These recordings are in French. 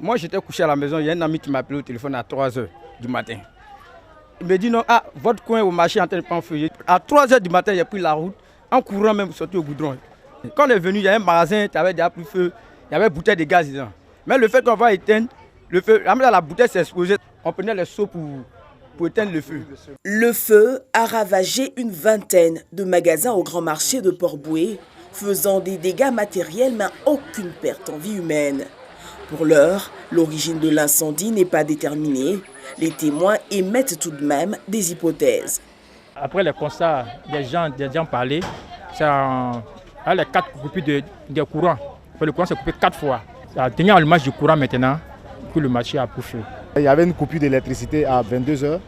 Moi, j'étais couché à la maison. Il y a un ami qui m'a appelé au téléphone à 3 h du matin. Il me dit non, votre coin au marché est en train de prendre feu. À 3 h du matin, j'ai pris la route, en courant même sorti au goudron. Quand on est venu, il y a un magasin qui avait déjà pris feu. Il y avait une bouteille de gaz dedans. Mais le fait qu'on va éteindre le feu, la bouteille s'est explosée. On prenait les seaux pour éteindre le feu. Le feu a ravagé une vingtaine de magasins au grand marché de Port-Bouët, faisant des dégâts matériels mais aucune perte en vie humaine. Pour l'heure, l'origine de l'incendie n'est pas déterminée. Les témoins émettent tout de même des hypothèses. Après le constat, des gens parlaient, c'est les 4 coupures de courant. Le courant s'est coupé 4 fois. Ça a tenu à l'image du courant maintenant que le marché a pris feu. Il y avait une coupure d'électricité à 22 h.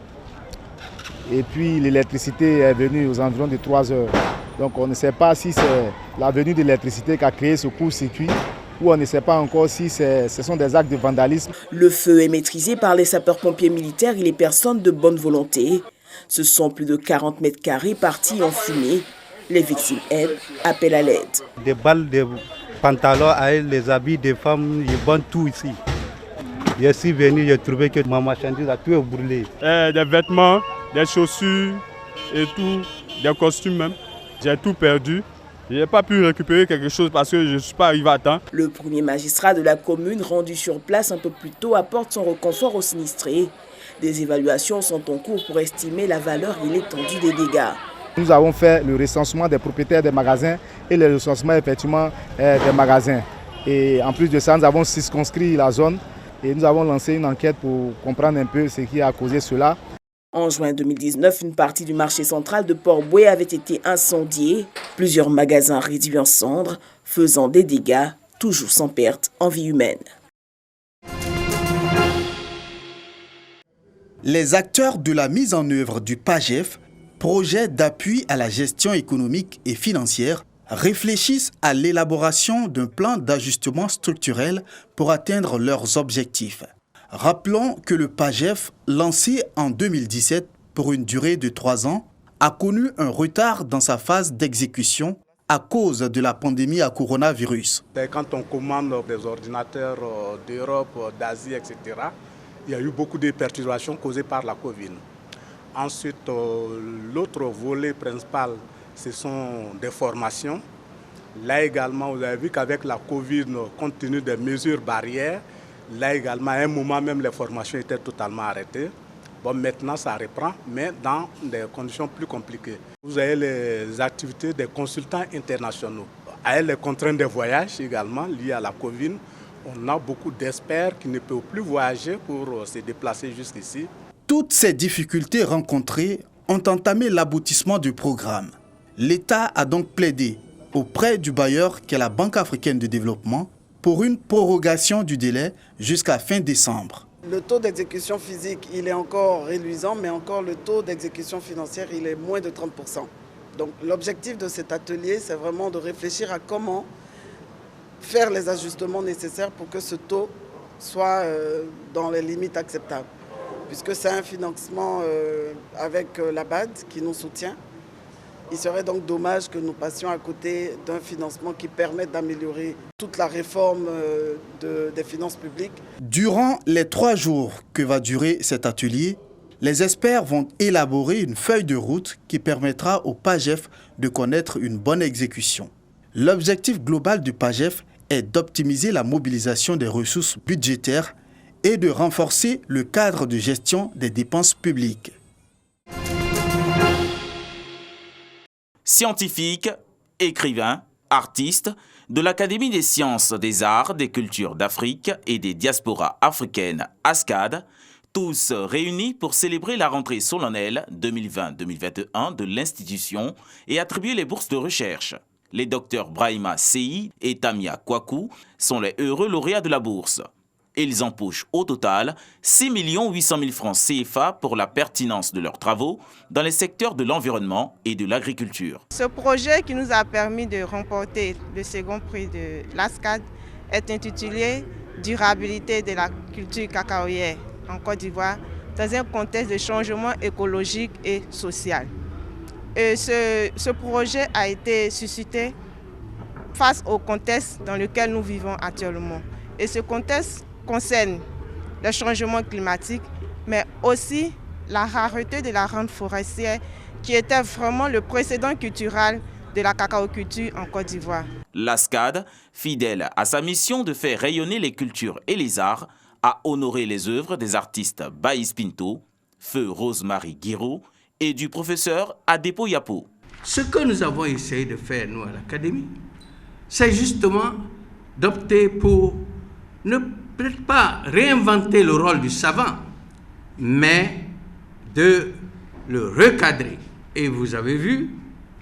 Et puis l'électricité est venue aux environs de 3 h. Donc on ne sait pas si c'est la venue de l'électricité qui a créé ce court-circuit ou on ne sait pas encore si ce sont des actes de vandalisme. Le feu est maîtrisé par les sapeurs-pompiers militaires et les personnes de bonne volonté. Ce sont plus de 40 mètres carrés partis en fumée. Les victimes, elles, appellent à l'aide. Des balles, des pantalons, les habits des femmes, ils vendent tout ici. Je suis venu, j'ai trouvé que ma marchandise a tout brûlé. Des vêtements, des chaussures et tout, des costumes même. J'ai tout perdu. Je n'ai pas pu récupérer quelque chose parce que je ne suis pas arrivé à temps. Le premier magistrat de la commune, rendu sur place un peu plus tôt, apporte son réconfort aux sinistrés. Des évaluations sont en cours pour estimer la valeur et l'étendue des dégâts. Nous avons fait le recensement des propriétaires des magasins et le recensement effectivement des magasins. Et en plus de ça, nous avons circonscrit la zone et nous avons lancé une enquête pour comprendre un peu ce qui a causé cela. En juin 2019, une partie du marché central de Port-Bouët avait été incendiée. Plusieurs magasins réduits en cendres, faisant des dégâts, toujours sans perte en vie humaine. Les acteurs de la mise en œuvre du PAGEF, projet d'appui à la gestion économique et financière, réfléchissent à l'élaboration d'un plan d'ajustement structurel pour atteindre leurs objectifs. Rappelons que le PAGEF, lancé en 2017 pour une durée de 3 ans, a connu un retard dans sa phase d'exécution à cause de la pandémie à coronavirus. Quand on commande des ordinateurs d'Europe, d'Asie, etc., il y a eu beaucoup de perturbations causées par la Covid. Ensuite, l'autre volet principal, ce sont des formations. Là également, vous avez vu qu'avec la Covid, compte tenu des mesures barrières, là également, à un moment même, les formations étaient totalement arrêtées. Bon, maintenant, ça reprend, mais dans des conditions plus compliquées. Vous avez les activités des consultants internationaux. Avec les contraintes de voyage également liées à la Covid, on a beaucoup d'experts qui ne peuvent plus voyager pour se déplacer jusqu'ici. Toutes ces difficultés rencontrées ont entamé l'aboutissement du programme. L'État a donc plaidé auprès du bailleur qu'est la Banque africaine de développement pour une prorogation du délai jusqu'à fin décembre. Le taux d'exécution physique, il est encore réduisant, mais encore le taux d'exécution financière, il est moins de 30%. Donc l'objectif de cet atelier, c'est vraiment de réfléchir à comment faire les ajustements nécessaires pour que ce taux soit dans les limites acceptables. Puisque c'est un financement avec la BAD qui nous soutient. Il serait donc dommage que nous passions à côté d'un financement qui permette d'améliorer toute la réforme des finances publiques. Durant les 3 jours que va durer cet atelier, les experts vont élaborer une feuille de route qui permettra au PAGEF de connaître une bonne exécution. L'objectif global du PAGEF est d'optimiser la mobilisation des ressources budgétaires et de renforcer le cadre de gestion des dépenses publiques. Scientifiques, écrivains, artistes de l'Académie des sciences, des arts, des cultures d'Afrique et des diasporas africaines ASCAD, tous réunis pour célébrer la rentrée solennelle 2020-2021 de l'institution et attribuer les bourses de recherche. Les docteurs Brahima Seyi et Tamia Kwaku sont les heureux lauréats de la bourse. Ils empochent au total 6 800 000 francs CFA pour la pertinence de leurs travaux dans les secteurs de l'environnement et de l'agriculture. Ce projet qui nous a permis de remporter le second prix de l'ASCAD est intitulé « Durabilité de la culture cacaoyère en Côte d'Ivoire dans un contexte de changement écologique et social ». Ce projet a été suscité face au contexte dans lequel nous vivons actuellement. Et ce contexte concerne le changement climatique, mais aussi la rareté de la rente forestière qui était vraiment le précédent culturel de la cacaoculture en Côte d'Ivoire. L'ASCAD, fidèle à sa mission de faire rayonner les cultures et les arts, a honoré les œuvres des artistes Baïs Pinto, Feu Rosemary Guiraud et du professeur Adepo Yapo. Ce que nous avons essayé de faire, nous, à l'Académie, c'est justement d'opter pour ne peut-être pas réinventer le rôle du savant, mais de le recadrer. Et vous avez vu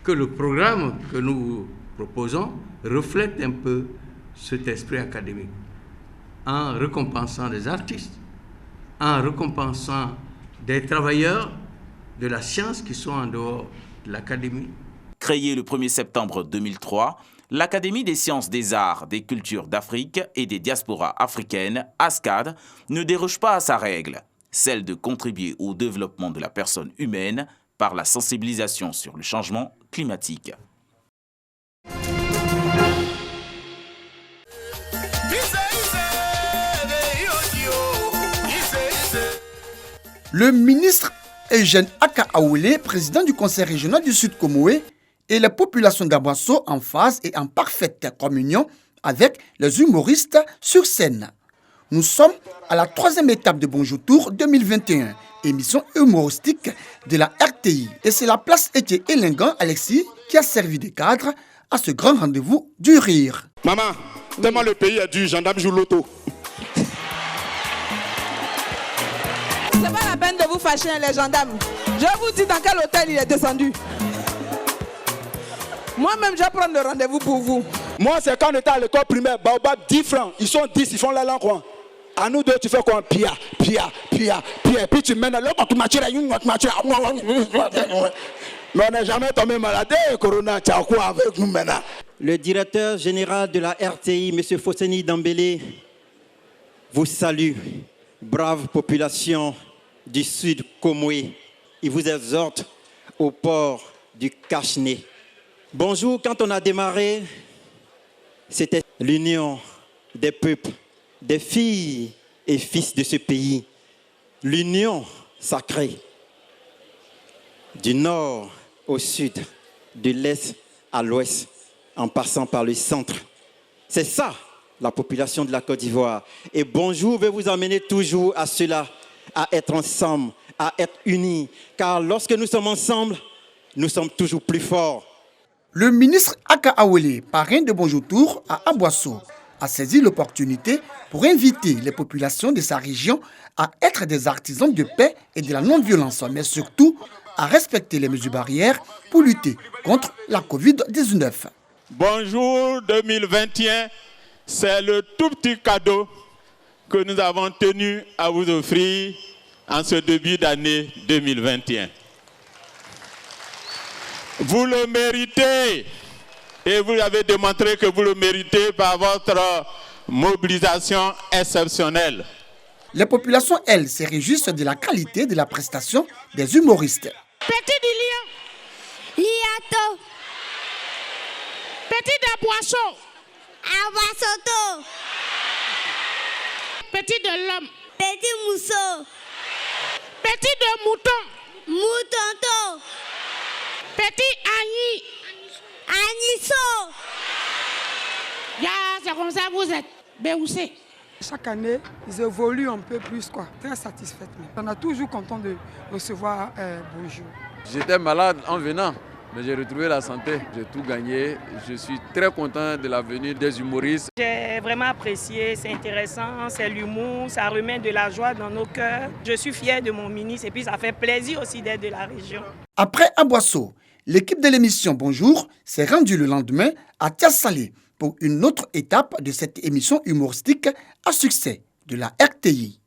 que le programme que nous proposons reflète un peu cet esprit académique, en récompensant des artistes, en récompensant des travailleurs de la science qui sont en dehors de l'Académie. Créée le 1er septembre 2003, l'Académie des sciences, des arts, des cultures d'Afrique et des diasporas africaines, ASCAD, ne déroge pas à sa règle, celle de contribuer au développement de la personne humaine par la sensibilisation sur le changement climatique. Le ministre Eugène Aka Aoulé, président du Conseil régional du Sud Comoé, et la population d'Aboisseau en phase et en parfaite communion avec les humoristes sur scène. Nous sommes à la 3e étape de Bonjour Tour 2021, émission humoristique de la RTI. Et c'est la place Etienne Elingan Alexis qui a servi de cadre à ce grand rendez-vous du rire. Maman, tellement le pays est dur, gendarme joue l'auto. C'est pas la peine de vous fâcher, les gendarmes. Je vous dis dans quel hôtel il est descendu. Moi-même, je vais prendre le rendez-vous pour vous. Moi, c'est quand on était à l'école primaire, Baobab, 10 francs. Ils sont 10, ils font la langue quoi. À nous deux, tu fais quoi? Pia. Puis tu mènes l'autre, tu m'attires. Mais on n'est jamais tombé malade. Corona, tu as quoi avec nous maintenant? Le directeur général de la RTI, M. Fosseni Dambélé, vous salue. Brave population du Sud Comoé. Il vous exhorte au port du cache-nez. Bonjour, quand on a démarré, c'était l'union des peuples, des filles et fils de ce pays. L'union sacrée. Du nord au sud, de l'est à l'ouest, en passant par le centre. C'est ça, la population de la Côte d'Ivoire. Et Bonjour veut vous amener toujours à cela, à être ensemble, à être unis. Car lorsque nous sommes ensemble, nous sommes toujours plus forts. Le ministre Aka Aoulé, parrain de Bonjour Tour à Aboisseau, a saisi l'opportunité pour inviter les populations de sa région à être des artisans de paix et de la non-violence, mais surtout à respecter les mesures barrières pour lutter contre la Covid-19. Bonjour 2021, c'est le tout petit cadeau que nous avons tenu à vous offrir en ce début d'année 2021. Vous le méritez et vous avez démontré que vous le méritez par votre mobilisation exceptionnelle. Les populations, elles, se réjouissent de la qualité de la prestation des humoristes. Petit du lion, Liato. Petit de Boisseau, Aboissoto. Petit de l'homme, Petit Mousseau. Petit de mouton, Moutonto. Petit Agni, Agnisso. Ya, c'est comme ça vous êtes, Béoussé. Chaque année, ils évoluent un peu plus, quoi. Très satisfaite. On est toujours content de recevoir Bonjour. J'étais malade en venant, mais j'ai retrouvé la santé. J'ai tout gagné. Je suis très content de la venue des humoristes. J'ai vraiment apprécié, c'est intéressant, c'est l'humour, ça remet de la joie dans nos cœurs. Je suis fière de mon ministre et puis ça fait plaisir aussi d'être de la région. Après Aboisseau, l'équipe de l'émission Bonjour s'est rendue le lendemain à Tiassalé pour une autre étape de cette émission humoristique à succès de la RTI.